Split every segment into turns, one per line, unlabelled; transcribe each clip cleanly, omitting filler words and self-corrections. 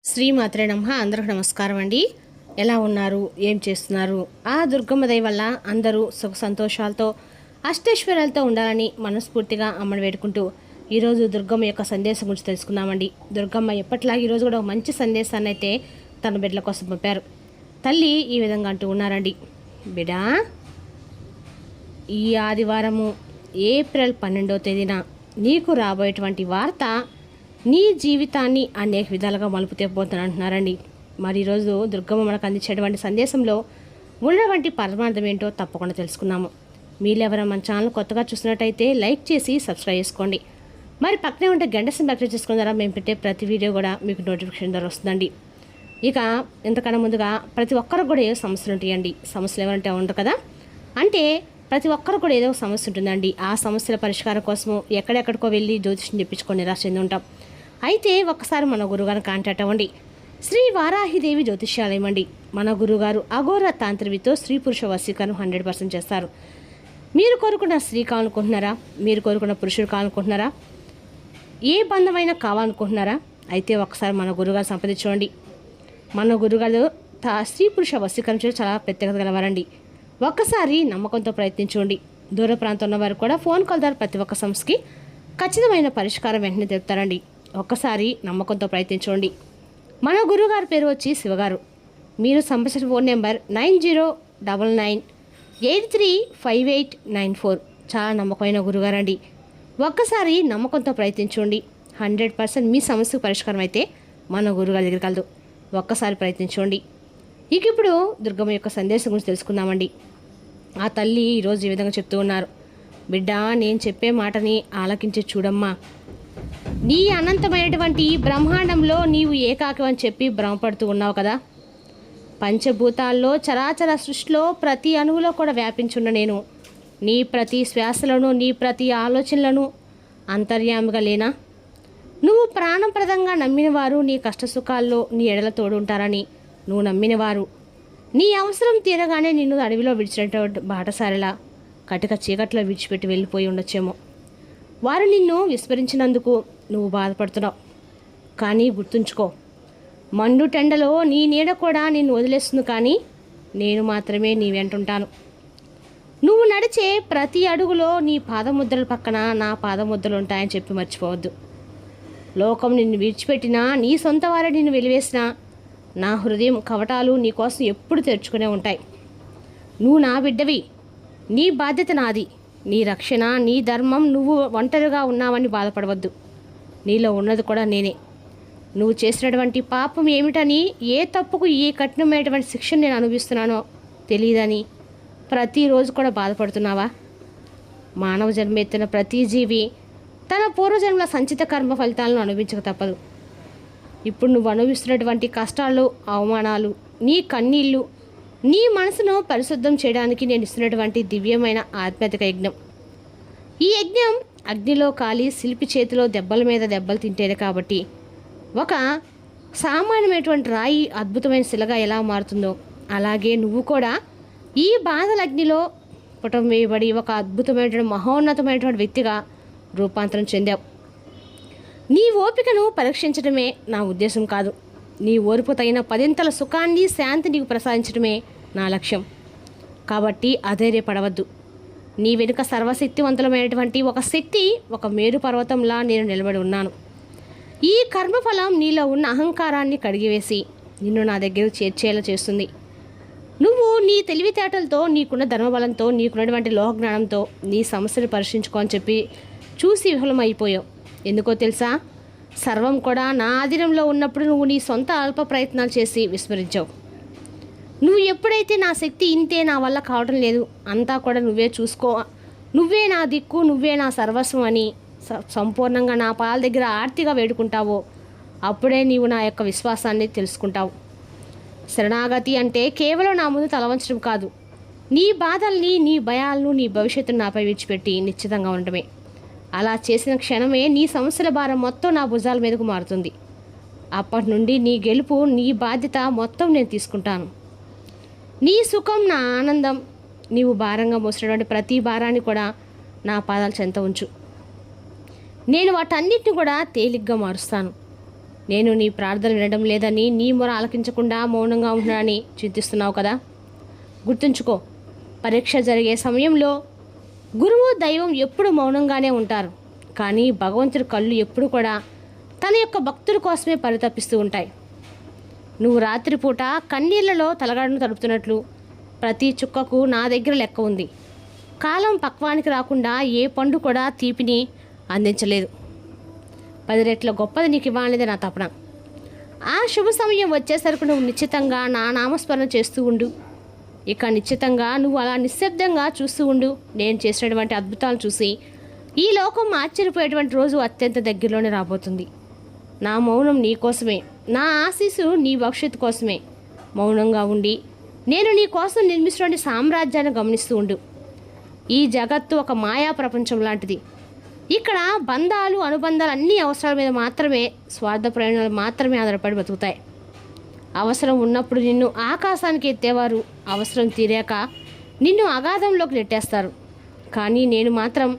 శ్రీమాత్రే నమః. అందరికి నమస్కారం అండి. ఎలా ఉన్నారు, ఏం చేస్తున్నారు? ఆ దుర్గమ్మ దయ వల్ల అందరూ సుఖ సంతోషాలతో అష్టైశ్వర్యాలతో ఉండాలని మనస్ఫూర్తిగా అమ్మని వేడుకుంటూ ఈరోజు దుర్గమ్మ యొక్క సందేశం గురించి తెలుసుకుందామండి. దుర్గమ్మ ఎప్పట్లాగా ఈరోజు కూడా ఒక మంచి సందేశాన్ని అయితే తన బిడ్డల కోసం పంపారు. తల్లి ఈ విధంగా అంటూ ఉన్నారండి. బిడా, ఈ ఆదివారము ఏప్రిల్ 12వ తేదీన నీకు రాబోయేటువంటి వార్త నీ జీవితాన్ని అనేక విధాలుగా మలుపు తెప్పబోతున్నా అంటున్నారండి. మరి ఈరోజు దుర్గమ్మ మనకు అందించేటువంటి సందేశంలో ఉన్నటువంటి పరమార్థం ఏంటో తప్పకుండా తెలుసుకున్నాము. మీరెవరైనా మన ఛానల్ కొత్తగా చూసినట్టయితే లైక్ చేసి సబ్స్క్రైబ్ చేసుకోండి. మరి పక్కనే ఉంటే గంట సింబల్ యాక్టివేట్ చేసుకున్న ద్వారా మేము పెట్టే ప్రతి వీడియో కూడా మీకు నోటిఫికేషన్ ద్వారా వస్తుందండి. ఇక ఇంతకన్నా ముందుగా ప్రతి ఒక్కరికి కూడా ఏదో సమస్యలు ఉంటాయండి. సమస్యలు ఎవరంటే ఉండరు కదా, అంటే ప్రతి ఒక్కరు కూడా ఏదో సమస్య ఉంటుందండి. ఆ సమస్యల పరిష్కారం కోసము ఎక్కడెక్కడికో వెళ్ళి జ్యోతిష్యం చెప్పించుకొని నిరాశ చెంది ఉంటాం. అయితే ఒక్కసారి మన గురుగారిని కాంటాక్ట్ అవ్వండి. శ్రీ వారాహిదేవి జ్యోతిష్యాలయం అండి. మన గురుగారు అఘోర తాంత్రివితో స్త్రీ పురుష వశీకరణం 100% చేస్తారు. మీరు కోరుకున్న స్త్రీ కావాలనుకుంటున్నారా? మీరు కోరుకున్న పురుషుడు కావాలనుకుంటున్నారా? ఏ బంధమైనా కావాలనుకుంటున్నారా? అయితే ఒకసారి మన గురుగారు సంప్రదించండి. మన గురుగారు స్త్రీ పురుష వశీకరణ చేయడం చాలా ప్రత్యేకత గలవారండి. ఒక్కసారి నమ్మకంతో ప్రయత్నించండి. దూర ప్రాంతం ఉన్నవారు కూడా ఫోన్ కాల్ ద్వారా ప్రతి ఒక్క సమస్యకి ఖచ్చితమైన పరిష్కారం వెంటనే తెలుపుతారండి. ఒక్కసారి నమ్మకంతో ప్రయత్నించండి. మన గురువుగారి పేరు వచ్చి శివగారు. మీరు సంప్రదించిన ఫోన్ నెంబర్ 9099835894. చాలా నమ్మకమైన గురుగారండి. ఒక్కసారి నమ్మకంతో ప్రయత్నించండి. 100% మీ సమస్యకు పరిష్కారం అయితే మన గురుగారి దగ్గరికి కలదు. ఒక్కసారి ప్రయత్నించండి. ఇక ఇప్పుడు దుర్గమ్మ యొక్క సందేశం గురించి తెలుసుకుందామండి. ఆ తల్లి ఈరోజు ఈ విధంగా చెప్తూ ఉన్నారు. బిడ్డ, నేను చెప్పే మాటని ఆలకించి చూడమ్మా. నీ అనంతమైనటువంటి బ్రహ్మాండంలో నీవు ఏకాకి అని చెప్పి భ్రమపడుతూ ఉన్నావు కదా. పంచభూతాల్లో చరాచర సృష్టిలో ప్రతి అణువులో కూడా వ్యాపించున్న నేను నీ ప్రతి శ్వాసలను, నీ ప్రతి ఆలోచనలను అంతర్యామిగా లేనా? నువ్వు ప్రాణప్రదంగా నమ్మినవారు నీ కష్టసుఖాల్లో నీ ఎడల తోడుంటారని నువ్వు నమ్మినవారు నీ అవసరం తీరగానే నిన్ను అడవిలో విడిచినటువంటి బాటసారిలా కటిక చీకట్లో విడిచిపెట్టి వెళ్ళిపోయి ఉండొచ్చేమో. వారు నిన్ను విస్మరించినందుకు నువ్వు బాధపడుతున్నావు. కానీ గుర్తుంచుకో, మండు టెండలో నీ నీడ కూడా నిన్ను వదిలేస్తుంది, కానీ నేను మాత్రమే నీ వెంటుంటాను. నువ్వు నడిచే ప్రతి అడుగులో నీ పాదముద్రల పక్కన నా పాదముద్రలు ఉంటాయని చెప్పి మర్చిపోవద్దు. లోకం నిన్ను విడిచిపెట్టినా, నీ సొంత వారే నిన్ను వెలివేసినా, నా హృదయం కవటాలు నీ కోసం ఎప్పుడు తెరుచుకునే ఉంటాయి. నువ్వు నా బిడ్డవి. నీ బాధ్యత నాది. నీ రక్షణ, నీ ధర్మం. నువ్వు ఒంటరిగా ఉన్నావని బాధపడవద్దు. నీలో ఉన్నది కూడా నేనే. నువ్వు చేసినటువంటి పాపం ఏమిటని, ఏ తప్పుకు ఏ కఠినమైనటువంటి శిక్షను నేను అనుభవిస్తున్నానో తెలియదని ప్రతిరోజు కూడా బాధపడుతున్నావా? మానవ జన్మ ఎత్తిన ప్రతి జీవి తన పూర్వజన్మల సంచిత కర్మ ఫలితాలను అనుభవించక తప్పదు. ఇప్పుడు నువ్వు అనుభవిస్తున్నటువంటి కష్టాలు, అవమానాలు, నీ కన్నీళ్ళు, నీ మనసును పరిశుద్ధం చేయడానికి నేను ఇస్తున్నటువంటి దివ్యమైన ఆధ్యాత్మిక యజ్ఞం. ఈ యజ్ఞం అగ్నిలో కాలి శిల్పి చేతిలో దెబ్బల మీద దెబ్బలు తింటేనే కాబట్టి ఒక సామాన్యమైనటువంటి రాయి అద్భుతమైన శిలగా ఎలా మారుతుందో అలాగే నువ్వు కూడా ఈ బాధల అగ్నిలో పుటం వేయబడి ఒక అద్భుతమైనటువంటి మహోన్నతమైనటువంటి వ్యక్తిగా రూపాంతరం చెందావు. నీ ఓపికను పరీక్షించడమే నా ఉద్దేశం కాదు. నీ ఓర్పు తగిన 10 సుఖాన్ని, శాంతి నీకు ప్రసాదించడమే నా లక్ష్యం. కాబట్టి అధైర్యపడవద్దు. నీ వెనుక సర్వశక్తివంతులమైనటువంటి ఒక శక్తి, ఒక మేరు పర్వతంలా నేను నిలబడి ఉన్నాను. ఈ కర్మఫలం నీలో ఉన్న అహంకారాన్ని కడిగివేసి నిన్ను నా దగ్గరకు చేర్చేలా చేస్తుంది. నువ్వు నీ తెలివితేటలతో, నీకున్న ధర్మబలంతో, నీకున్నటువంటి లోహజ్ఞానంతో నీ సమస్యను పరిష్కరించుకో అని చెప్పి చూసి విఫలమైపోయావు. ఎందుకో తెలుసా? సర్వం కూడా నా ఆధీనంలో ఉన్నప్పుడు నువ్వు నీ సొంత అల్ప ప్రయత్నాలు చేసి విస్మరించావు. నువ్వు ఎప్పుడైతే నా శక్తి ఇంతే, నా వల్ల కావడం లేదు, అంతా కూడా నువ్వే చూసుకో, నువ్వే నా దిక్కు, నువ్వే నా సర్వస్వం అని సంపూర్ణంగా నా పాల దగ్గర ఆర్తిగా వేడుకుంటావో అప్పుడే నీవు నా యొక్క విశ్వాసాన్ని తెలుసుకుంటావు. శరణాగతి అంటే కేవలం నా ముందు తలవంచడం కాదు. నీ బాధల్ని, నీ భయాలను, నీ భవిష్యత్తును నాపై విడిచిపెట్టి నిశ్చితంగా ఉండటమే. అలా చేసిన క్షణమే నీ సమస్యల భారం మొత్తం నా భుజాల మీదకు మారుతుంది. అప్పటి నుండి నీ గెలుపు, నీ బాధ్యత మొత్తం నేను తీసుకుంటాను. నీ సుఖం, నా ఆనందం, నీవు భారంగా మోసినటువంటి ప్రతి భారాన్ని కూడా నా పాదాల చెంత ఉంచు. నేను వాటన్నిటిని కూడా తేలిగ్గా మారుస్తాను. నేను నీ ప్రార్థన వినడం లేదని, నీ మొర ఆలకించకుండా మౌనంగా ఉంటున్నానని చింతిస్తున్నావు కదా. గుర్తుంచుకో, పరీక్ష జరిగే సమయంలో గురువు దైవం ఎప్పుడు మౌనంగానే ఉంటారు, కానీ భగవంతుడి కళ్ళు ఎప్పుడు కూడా తన యొక్క భక్తుల కోసమే పరితపిస్తూ ఉంటాయి. నువ్వు రాత్రిపూట కన్నీళ్లలో తలగడను తడుపుతున్నట్లు ప్రతి చుక్కకు నా దగ్గర లెక్క ఉంది. కాలం పక్వానికి రాకుండా ఏ పండు కూడా తీపిని అందించలేదు. 10 రెట్ల గొప్పది నీకు ఇవ్వాలనేది నా తపన. ఆ శుభ సమయం వచ్చేసరికి నువ్వు నిశ్చితంగా నా నామస్మరణ చేస్తూ ఉండు. ఇక నిశ్చితంగా నువ్వు అలా నిశ్శబ్దంగా చూస్తూ ఉండు. నేను చేసినటువంటి అద్భుతాలు చూసి ఈ లోకం ఆశ్చర్యపోయేటువంటి రోజు అత్యంత దగ్గరలోనే రాబోతుంది. నా మౌనం నీ కోసమే, నా ఆశీస్సు నీ భవిష్యత్తు కోసమే. మౌనంగా ఉండి నేను నీ కోసం నిర్మిస్తున్న సామ్రాజ్యాన్ని గమనిస్తూ ఉండు. ఈ జగత్తు ఒక మాయా ప్రపంచం లాంటిది. ఇక్కడ బంధాలు, అనుబంధాలు అన్ని అవసరాల మీద మాత్రమే, స్వార్థ ప్రయోజనాలు మాత్రమే ఆధారపడి బతుకుతాయి. అవసరం ఉన్నప్పుడు నిన్ను ఆకాశానికి ఎత్తేవారు అవసరం తీరాక నిన్ను అగాధంలోకి నెట్టేస్తారు. కానీ నేను మాత్రం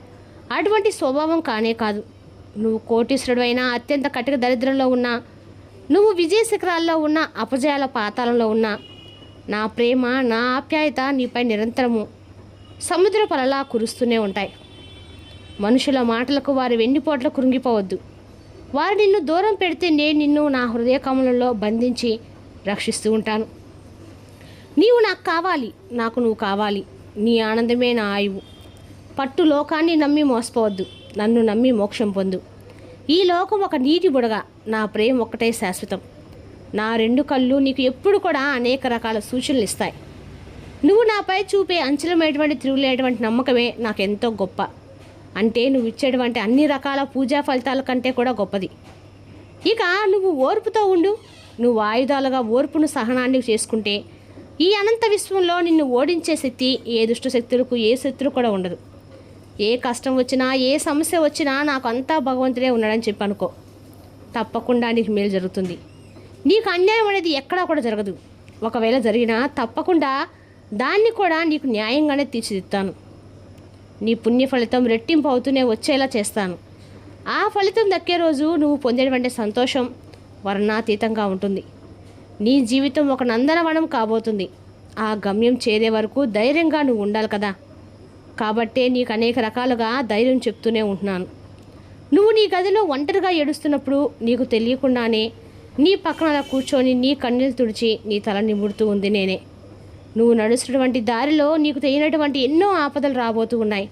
అటువంటి స్వభావం కానే కాదు. నువ్వు కోటీశ్వరుడు అయినా, అత్యంత కటిక దరిద్రంలో ఉన్నా, నువ్వు విజయ శిఖరాల్లో ఉన్న, అపజయాల పాతాళంలో ఉన్నా, నా ప్రేమ, నా ఆప్యాయత నీపై నిరంతరము సముద్రపలలా కురుస్తూనే ఉంటాయి. మనుషుల మాటలకు, వారి వెన్నుపోట్ల కృంగిపోవద్దు. వారు నిన్ను దూరం పెడితే నేను నిన్ను నా హృదయ కమలంలో బంధించి రక్షిస్తూ ఉంటాను. నీవు నాకు కావాలి, నాకు నువ్వు కావాలి. నీ ఆనందమే నా ఆయువు. పట్టు లోకాన్ని నమ్మి మోసపోవద్దు, నన్ను నమ్మి మోక్షం పొందు. ఈ లోకం ఒక నీటి బుడగ, నా ప్రేమ ఒక్కటే శాశ్వతం. నా 2 కళ్ళు నీకు ఎప్పుడు కూడా అనేక రకాల సూచనలు ఇస్తాయి. నువ్వు నాపై చూపే అంచలమైనటువంటి, తిరుగులేటువంటి నమ్మకమే నాకెంతో గొప్ప. అంటే నువ్వు ఇచ్చేటువంటి అన్ని రకాల పూజా ఫలితాల కంటే కూడా గొప్పది. ఇక నువ్వు ఓర్పుతో ఉండు. నువ్వు ఆయుధాలుగా ఓర్పును, సహనాన్ని చేసుకుంటే ఈ అనంత విశ్వంలో నిన్ను ఓడించే శక్తి ఏ దుష్ట శక్తులకు, ఏ శత్రువు కూడా ఉండదు. ఏ కష్టం వచ్చినా, ఏ సమస్య వచ్చినా నాకు అంతా భగవంతుడే ఉన్నాడని చెప్పి అనుకో. తప్పకుండా నీకు మేలు జరుగుతుంది. నీకు అన్యాయం అనేది ఎక్కడా కూడా జరగదు. ఒకవేళ జరిగినా తప్పకుండా దాన్ని కూడా నీకు న్యాయంగానే తీర్చిదిద్దాను. నీ పుణ్య ఫలితం రెట్టింపు అవుతూనే వచ్చేలా చేస్తాను. ఆ ఫలితం దక్కే రోజు నువ్వు పొందేటువంటి సంతోషం వర్ణాతీతంగా ఉంటుంది. నీ జీవితం ఒక నందనవనం కాబోతుంది. ఆ గమ్యం చేరే వరకు ధైర్యంగా నువ్వు ఉండాలి కదా. కాబట్టే నీకు అనేక రకాలుగా ధైర్యం చెప్తూనే ఉంటున్నాను. నువ్వు నీ గదిలో ఒంటరిగా ఏడుస్తున్నప్పుడు నీకు తెలియకుండానే నీ పక్కన అలా కూర్చొని నీ కన్నీళ్ళు తుడిచి నీ తల నిముడుతూ ఉంది నేనే. నువ్వు నడుస్తున్నటువంటి దారిలో నీకు తెలియనటువంటి ఎన్నో ఆపదలు రాబోతూ ఉన్నాయి.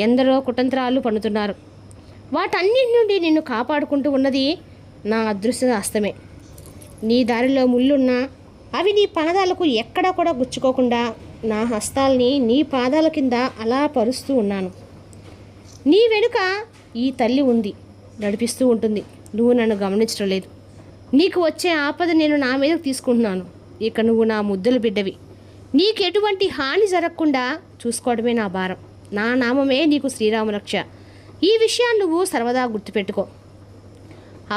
ఎందరో కుతంత్రాలు పన్నుతున్నారు. వాటన్నిటి నుండి నిన్ను కాపాడుకుంటూ ఉన్నది నా అదృశ్య హస్తమే. నీ దారిలో ముళ్ళున్నా అవి నీ పాదాలకు ఎక్కడా కూడా గుచ్చుకోకుండా నా హస్తాల్ని నీ పాదాల కింద అలా పరుస్తూ ఉన్నాను. నీ వెనుక ఈ తల్లి ఉంది, నడిపిస్తూ ఉంటుంది. నువ్వు నన్ను గమనించడం లేదు. నీకు వచ్చే ఆపద నేను నా మీదకు తీసుకుంటున్నాను. ఇక నువ్వు నా ముద్దుల బిడ్డవి. నీకు ఎటువంటి హాని జరగకుండా చూసుకోవడమే నా భారం. నా నామమే నీకు శ్రీరామరక్ష. ఈ విషయాన్ని నువ్వు సర్వదా గుర్తుపెట్టుకో.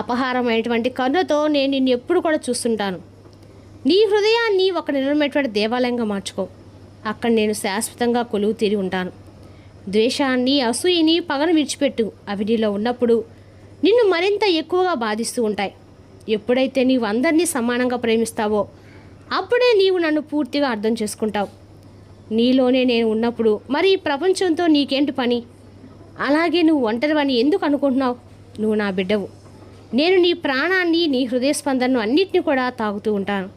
అపహారమైనటువంటి కన్నుతో నేను నిన్ను ఎప్పుడు కూడా చూస్తుంటాను. నీ హృదయాన్ని ఒక నిర్మలమైనటువంటి దేవాలయంగా మార్చుకో. అక్కడ నేను శాశ్వతంగా కొలువు తీరి ఉంటాను. ద్వేషాన్ని, అసూయని, పగను విడిచిపెట్టు. అవి నీలో ఉన్నప్పుడు నిన్ను మరింత ఎక్కువగా బాధిస్తూ ఉంటాయి. ఎప్పుడైతే నీవు అందరినీ సమానంగా ప్రేమిస్తావో అప్పుడే నీవు నన్ను పూర్తిగా అర్థం చేసుకుంటావు. నీలోనే నేను ఉన్నప్పుడు మరి ఈ ప్రపంచంతో నీకేంటి పని? అలాగే నువ్వు ఒంటరివని ఎందుకు అనుకుంటున్నావు? నువ్వు నా బిడ్డవు. నేను నీ ప్రాణాన్ని, నీ హృదయ స్పందనను అన్నిటినీ కూడా తాగుతూ ఉంటాను.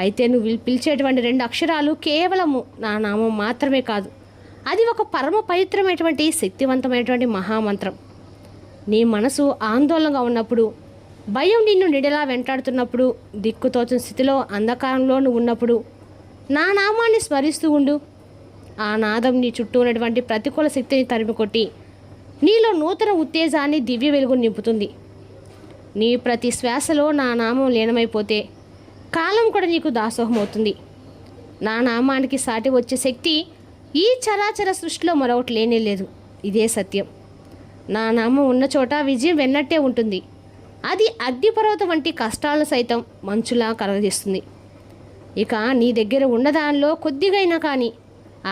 అయితే నువ్వు పిలిచేటువంటి 2 అక్షరాలు కేవలము నా నామం మాత్రమే కాదు. అది ఒక పరమ పవిత్రమైనటువంటి, శక్తివంతమైనటువంటి మహామంత్రం. నీ మనసు ఆందోళనగా ఉన్నప్పుడు, భయం నిన్ను నిడలా వెంటాడుతున్నప్పుడు, దిక్కుతోచిన స్థితిలో, అంధకారంలో నువ్వు ఉన్నప్పుడు నా నామాన్ని స్మరిస్తూ ఉండు. ఆ నాదం నీ చుట్టూ ఉన్నటువంటి ప్రతికూల శక్తిని తరిమికొట్టి నీలో నూతన ఉత్తేజాన్ని, దివ్య వెలుగును నింపుతుంది. నీ ప్రతి శ్వాసలో నా నామం లీనమైపోతే కాలం కూడా నీకు దాసోహం అవుతుంది. నా నామానికి సాటి వచ్చే శక్తి ఈ చరాచర సృష్టిలో మరొకటి లేనే లేదు. ఇదే సత్యం. నా నామం ఉన్న చోట విజయం వెన్నట్టే ఉంటుంది. అది అగ్నిపర్వతం వంటి కష్టాలను సైతం మంచులా కలగజేస్తుంది. ఇక నీ దగ్గర ఉన్నదానిలో కొద్దిగైనా కానీ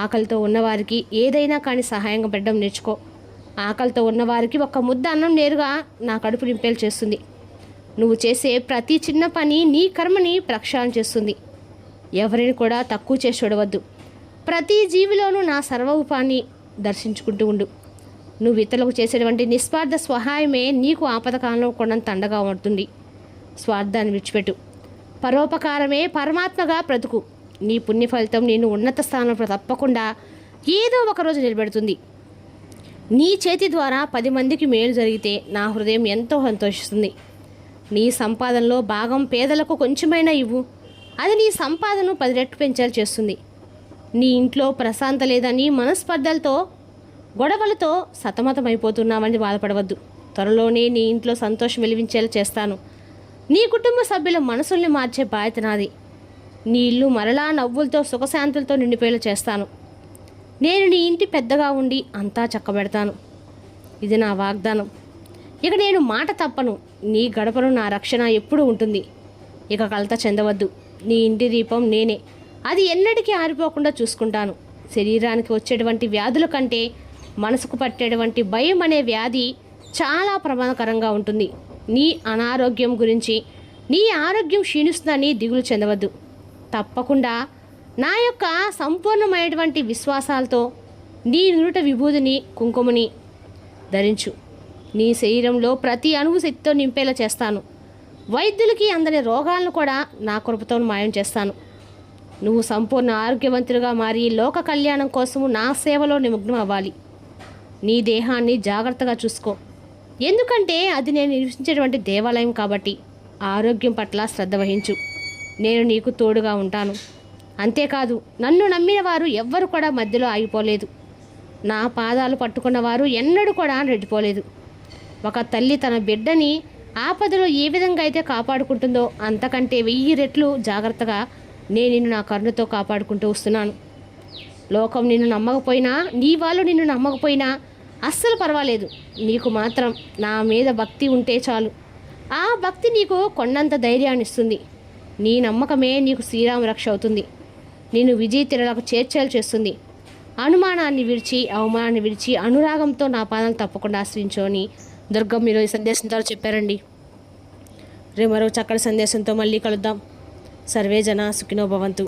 ఆకలితో ఉన్నవారికి ఏదైనా కానీ సహాయంగా పెట్టడం నేర్చుకో. ఆకలితో ఉన్నవారికి ఒక ముద్ద అన్నం నేరుగా నా కడుపు నింపేలు చేస్తుంది. నువ్వు చేసే ప్రతి చిన్న పని నీ కర్మని ప్రక్షాళన చేస్తుంది. ఎవరిని కూడా తక్కువ చేసి చూడవద్దు. ప్రతి జీవిలోనూ నా సర్వరూపాన్ని దర్శించుకుంటూ ఉండు. నువ్వు ఇతరులకు చేసేటువంటి నిస్వార్థ సహాయమే నీకు ఆపదకాలంలో కొండంత అండగా ఉంటుంది. స్వార్థాన్ని విడిచిపెట్టు. పరోపకారమే పరమాత్మగా బ్రతుకు. నీ పుణ్య ఫలితం నేను ఉన్నత స్థానంలో తప్పకుండా ఏదో ఒకరోజు నిలబెడుతుంది. నీ చేతి ద్వారా 10 మందికి మేలు జరిగితే నా హృదయం ఎంతో సంతోషిస్తుంది. నీ సంపాదనలో భాగం పేదలకు కొంచెమైనా ఇవ్వు. అది నీ సంపాదనను 10 రెట్లు పెంచేలా చేస్తుంది. నీ ఇంట్లో ప్రశాంత లేదని మనస్పర్ధలతో గొడవలతో సతమతమైపోతున్నామని బాధపడవద్దు. త్వరలోనే నీ ఇంట్లో సంతోషం వెలిగించేలా చేస్తాను. నీ కుటుంబ సభ్యుల మనసుల్ని మార్చే బాధ్యత నాది. నీ ఇల్లు మరలా నవ్వులతో సుఖశాంతులతో నిండిపోయేలా చేస్తాను. నేను నీ ఇంటి పెద్దగా ఉండి అంతా చక్కబెడతాను. ఇది నా వాగ్దానం. ఇక నేను మాట తప్పను. నీ గడపను నా రక్షణ ఎప్పుడూ ఉంటుంది. ఇక కలత చెందవద్దు. నీ ఇంటి దీపం నేనే. అది ఎన్నటికీ ఆరిపోకుండా చూసుకుంటాను. శరీరానికి వచ్చేటువంటి వ్యాధుల కంటే మనసుకు పట్టేటువంటి భయం అనే వ్యాధి చాలా ప్రమాదకరంగా ఉంటుంది. నీ అనారోగ్యం గురించి, నీ ఆరోగ్యం క్షీణిస్తుందని దిగులు చెందవద్దు. తప్పకుండా నా యొక్క సంపూర్ణమైనటువంటి విశ్వాసాలతో నీ నుదుట విభూతిని కుంకుమని ధరించు. నీ శరీరంలో ప్రతి అణువు శక్తితో నింపేలా చేస్తాను. వైద్యులకి అందని రోగాలను కూడా నా కృపతో మాయం చేస్తాను. నువ్వు సంపూర్ణ ఆరోగ్యవంతులుగా మారి లోక కళ్యాణం కోసము నా సేవలో నిమగ్నం అవ్వాలి. నీ దేహాన్ని జాగ్రత్తగా చూసుకో. ఎందుకంటే అది నేను నివసించేటువంటి దేవాలయం కాబట్టి ఆరోగ్యం పట్ల శ్రద్ధ వహించు. నేను నీకు తోడుగా ఉంటాను. అంతేకాదు, నన్ను నమ్మిన వారు ఎవ్వరు కూడా మధ్యలో ఆగిపోలేదు. నా పాదాలు పట్టుకున్న వారు ఎన్నడూ కూడా రెడ్డిపోలేదు. ఒక తల్లి తన బిడ్డని ఆపదలో ఏ విధంగా అయితే కాపాడుకుంటుందో అంతకంటే 1000 రెట్లు జాగ్రత్తగా నేను నిన్ను నా కరుణతో కాపాడుకుంటూ వస్తున్నాను. లోకం నిన్ను నమ్మకపోయినా, నీ వాళ్ళు నిన్ను నమ్మకపోయినా అస్సలు పర్వాలేదు. నీకు మాత్రం నా మీద భక్తి ఉంటే చాలు. ఆ భక్తి నీకు కొండంత ధైర్యాన్ని ఇస్తుంది. నీ నమ్మకమే నీకు శ్రీరామ రక్ష అవుతుంది. నేను విజయ తిరలకు చేర్చేలు చేస్తుంది. అనుమానాన్ని విడిచి, అవమానాన్ని విడిచి అనురాగంతో నా పాదాలు తప్పకుండా ఆశ్రయించు అని దుర్గమ్మ ఈరోజు సందేశంతో చెప్పారండి. రేపు మరో చక్కటి సందేశంతో మళ్ళీ కలుద్దాం. సర్వే జన సుఖినో భవంతు.